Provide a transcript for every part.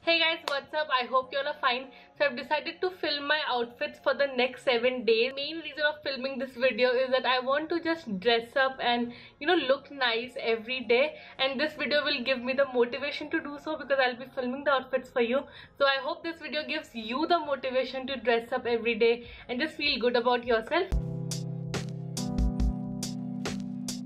Hey guys, what's up? I hope you all are fine. So I've decided to film my outfits for the next 7 days. Main reason of filming this video is that I want to just dress up and look nice every day, and this video will give me the motivation to do so because I'll be filming the outfits for you. So I hope this video gives you the motivation to dress up every day and just feel good about yourself.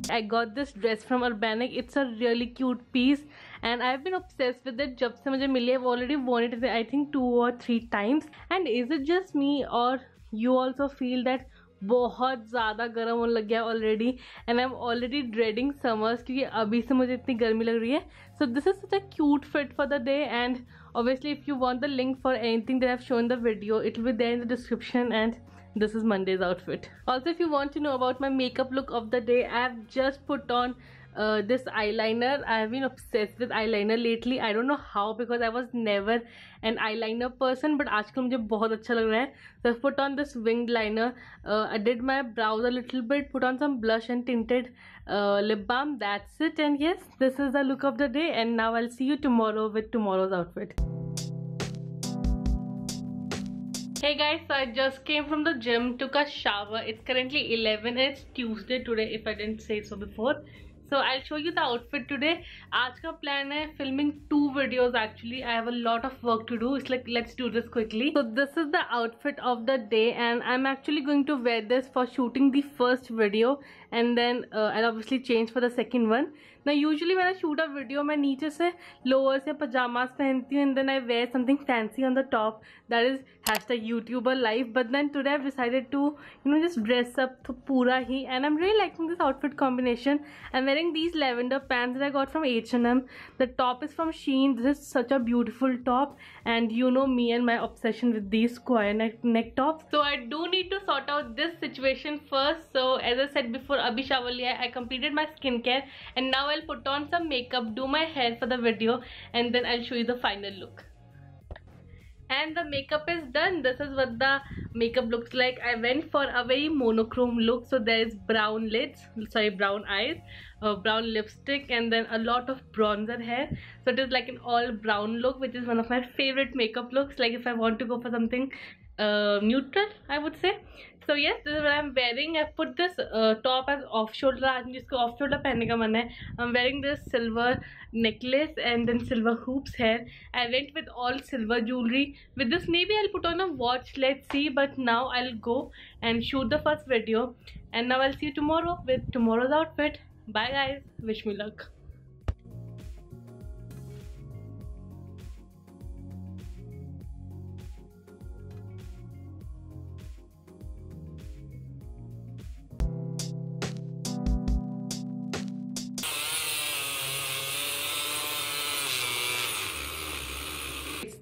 I got this dress from Urbanic. It's a really cute piece and I've been obsessed with it. जब से मुझे मिली, I've already worn it I think 2 or 3 times. And is it just me or you also feel that बहुत ज़्यादा गर्म होने लग गया already and I'm already dreading summers क्योंकि अभी से मुझे इतनी गर्मी लग रही है. So this is such a cute fit for the day, and obviously if you want the link for anything that I've shown in the video, it will be there in the description. And this is Monday's outfit. Also, if you want to know about my makeup look of the day, I have just put on this eyeliner. I have been obsessed with eyeliner lately. I don't know how because I was never an eyeliner person, but आजकल मुझे बहुत अच्छा लग रहा है. So I've put on this winged liner. I did my brows a little bit, put on some blush and tinted lip balm. That's it. And yes, this is the look of the day. And now I'll see you tomorrow with tomorrow's outfit. Hey guys, so I just came from the gym, took a shower. It's currently 11 and it's Tuesday today if I didn't say so before. So I'll show you the outfit today. आज का plan है filming 2 videos actually. I have a lot of work to do. It's like let's do this quickly. So this is the outfit of the day and I'm actually going to wear this for shooting the first video and then I'll obviously change for the second one. Now usually when I shoot a video मैं नीचे से lowers या pajamas पहनती हूँ and then I wear something fancy on the top. That is #YouTuber life. But then today I've decided to just dress up तो पूरा ही, and I'm really liking this outfit combination. I'm wearing these lavender pants that I got from H&M. The top is from Shein. This is such a beautiful top, and you know me and my obsession with these square neck tops. So I do need to sort out this situation first. So as I said before, abhi shower liya, I completed my skincare and now I'll put on some makeup, do my hair for the video, and then I'll show you the final look. And the makeup is done. This is what the makeup looks like. I went for a very monochrome look. So there is brown lids, sorry, brown eyes, brown lipstick, and then a lot of bronzer hair. So it is like an all brown look, which is one of my favorite makeup looks. Like if I want to go for something neutral, I would say. So yes, this is what I'm wearing. I put this top as off shoulder. आज मुझे इसको off shoulder पहनने का मन है. I'm wearing this silver necklace and then silver hoops here. I went with all silver jewelry. With this maybe I'll put on a watch. Let's see. But now I'll go and shoot the first video. And now I'll see you tomorrow with tomorrow's outfit. Bye guys. Wish me luck.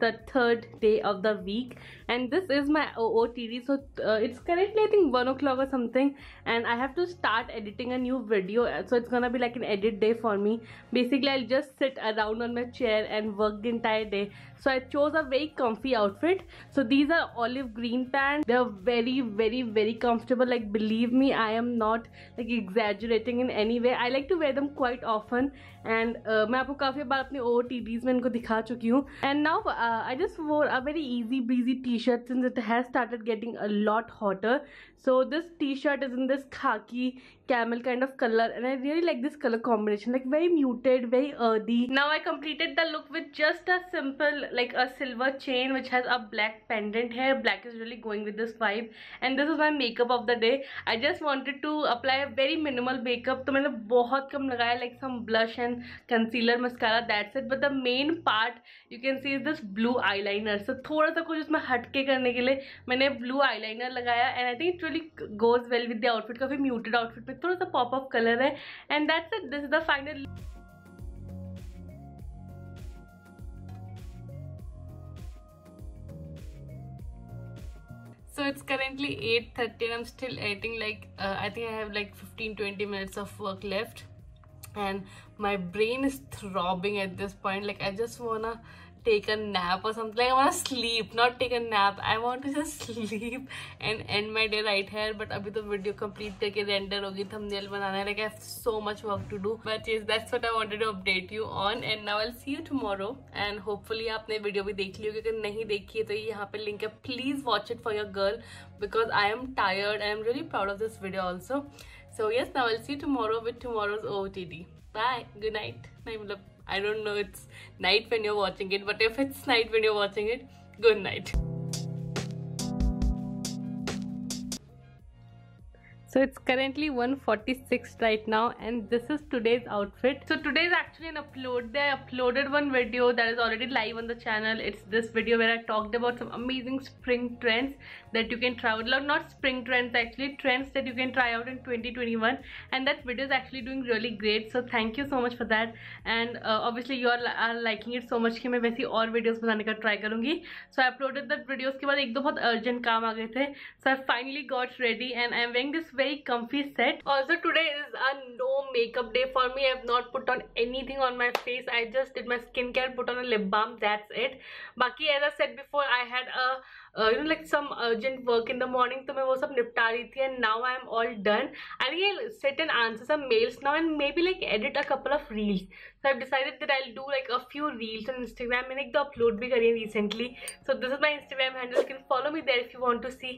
The 3rd day of the week and this is my OOTD. So it's currently I think 1 o'clock or something and I have to start editing a new video, so it's gonna be like an edit day for me. Basically I'll just sit around on my chair and work the entire day. So I chose a very comfy outfit. So these are olive green pants. They're very very very comfortable. Like believe me, I am not like exaggerating in any way. I like to wear them quite often and मैं आपको काफी बार अपने OOTDs में इनको दिखा चुकी हूँ. And now I just wore a very easy breezy t-shirt since it has started getting a lot hotter. So this t-shirt is in this khaki camel kind of color and I really like this color combination, like very muted, very earthy. Now I completed the look with just a simple like a silver chain which has a black pendant here. Black is really going with this vibe and this is my makeup of the day. I just wanted to apply a very minimal makeup, तो मैंने बहुत कम लगाया, like some blush and concealer, mascara, that's it. But the main part you can see is this blue eyeliner. So थोड़ा सा कुछ उसमें हटके करने के लिए मैंने blue eyeliner लगाया and I think it really goes well with the outfit. काफी muted outfit में थोड़ा सा pop up color है and that's it. This is the final. So it's currently 8:30 and I'm still editing. Like I think I have like 15-20 minutes of work left and my brain is throbbing at this point. Like I just wanna take a nap or something. Like I want to sleep, not take a nap. I want to just sleep and end my day right here. But अभी तो video complete करके render होगी, thumbnail बनाना है. Like I have so much work to do. But yes, that's what I wanted to update you on. And now I'll see you tomorrow. And hopefully आपने video भी देख ली होगी. अगर नहीं देखी है तो ये यहाँ पे link है. Please watch it for your girl because I am tired. I am really proud of this video also. So yes, now I'll see you tomorrow with tomorrow's OOTD. Bye. Good night. I don't know it's night when you're watching it, but if it's night when you're watching it, good night. So it's currently 1:46 right now, and this is today's outfit. So today is actually an upload. They uploaded one video that is already live on the channel. It's this video where I talked about some amazing spring trends that you can try out. Not spring trends, actually trends that you can try out in 2021, and that video is actually doing really great. So thank you so much for that. And obviously you all are liking it so much कि मैं वैसी और videos बनाने का try करूँगी. So I uploaded that video. उसके बाद एक दो बहुत urgent काम आ गए थे. So I finally got ready and I am wearing this very comfy set. Also today is a no makeup day for me. I have not put on anything on my face. I just did my skincare, put on a lip balm, that's it. Baki, as I said before, I had a like some urgent work in the morning, तो मैं वो सब निपटा रही थी. And now I am all done. I think I'll sit and answer some mails now and maybe like edit a couple of reels. So I've decided that I'll do like a few reels on Instagram. मैंने एक दो upload भी करी है recently. So this is my Instagram handle. You can follow me there if you want to see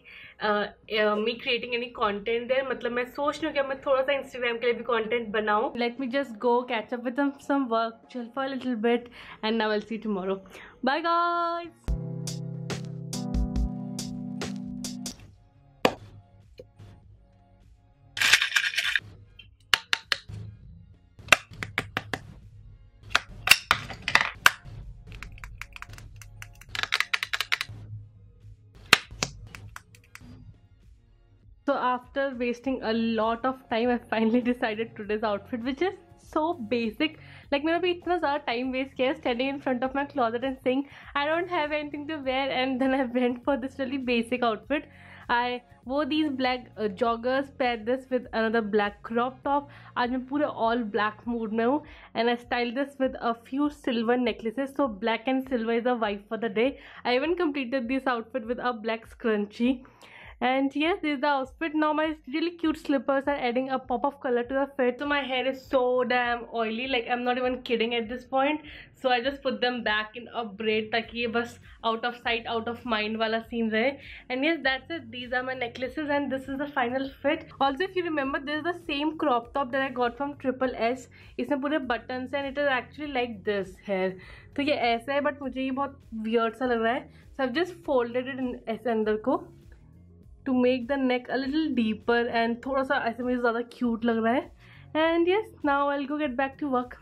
me creating any content there. मतलब मैं सोच रही हूँ कि मैं थोड़ा सा Instagram के लिए भी content बनाऊँ. Let me just go catch up with some work, chill for a little bit, and now I'll see you tomorrow. Bye guys. So after wasting a lot of time, I finally decided today's outfit, which is so basic. Like मैंने अभी इतना ज़्यादा time waste किया standing in front of my closet and saying I don't have anything to wear, and then I went for this really basic outfit. I wore these black joggers, paired this with another black crop top. आज मैं पूरे all black mood में हूँ, and I styled this with a few silver necklaces. So black and silver is a vibe for the day. I even completed this outfit with a black scrunchie. And yes, this is the outfit. Now my really cute slippers are adding a pop of color to the fit. So my hair is so damn oily, like I'm not even kidding at this point. So I just put them back in a braid ताकि ये बस out of sight out of mind वाला scene रहे. And yes, that's it. These are my necklaces and this is the final fit. Also if you remember, this is the same crop top that I got from Triple S. इसमें पूरे buttons हैं and it is actually like this hair. तो ये ऐसा है but मुझे ये बहुत weird सा लग रहा है. So I've just folded it in ऐसे अंदर को to make the neck a little deeper and थोड़ा सा ऐसे मुझे ज़्यादा cute लग रहा है. And yes, now I'll go get back to work.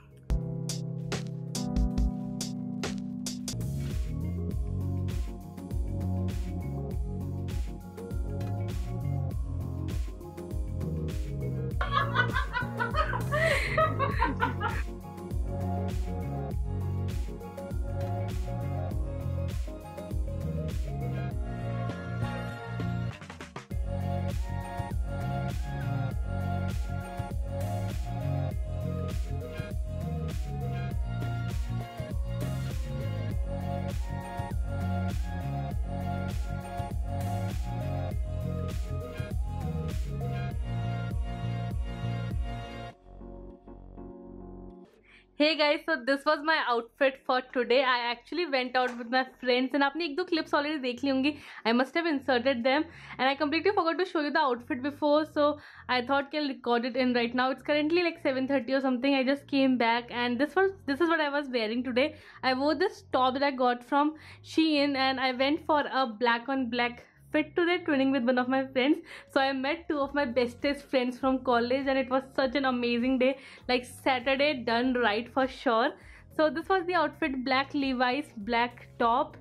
Hey guys, so this was my outfit for today. I actually went out with my friends and आपने एक दो clips already देख ली होंगी. I must have inserted them and I completely forgot to show you the outfit before, so I thought I'll record it in right now. It's currently like 7:30 or something. I just came back and this is what I was wearing today. I wore this top that I got from Shein and I went for a black on black fit today, twinning with one of my friends. So I met two of my bestest friends from college and it was such an amazing day, like Saturday done right for sure. So this was the outfit: black Levi's, black top,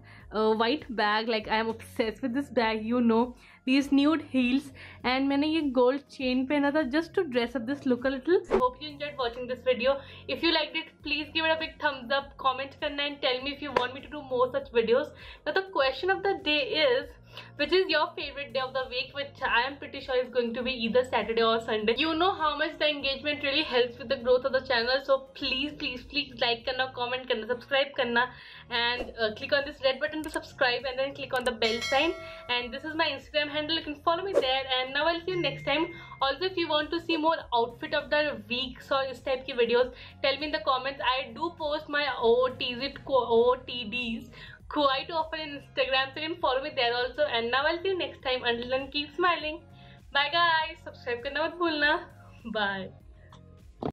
white bag. Like I am obsessed with this bag, you know. these nude heels and मैंने ये gold chain पहना था just to dress up this look a little. Hope you enjoyed watching this video. If you liked it, please give it a big thumbs up, comment करना and tell me if you want me to do more such videos. Now the question of the day is, which is your favorite day of the week, which I am pretty sure is going to be either Saturday or Sunday. You know how much the engagement really helps with the growth of the channel, so please like करना, comment करना, subscribe करना and click on this red button to subscribe and then click on the bell sign. And this is my Instagram handle, you can follow me there. And now I'll see you next time. Also, if you want to see more outfit of the weeks or this type of videos, tell me in the comments. I do post my OOTDs quite often in Instagram, so you can follow me there also. And now I'll see you next time. Until then, keep smiling. Bye guys. Subscribe करना मत भूलना. Bye.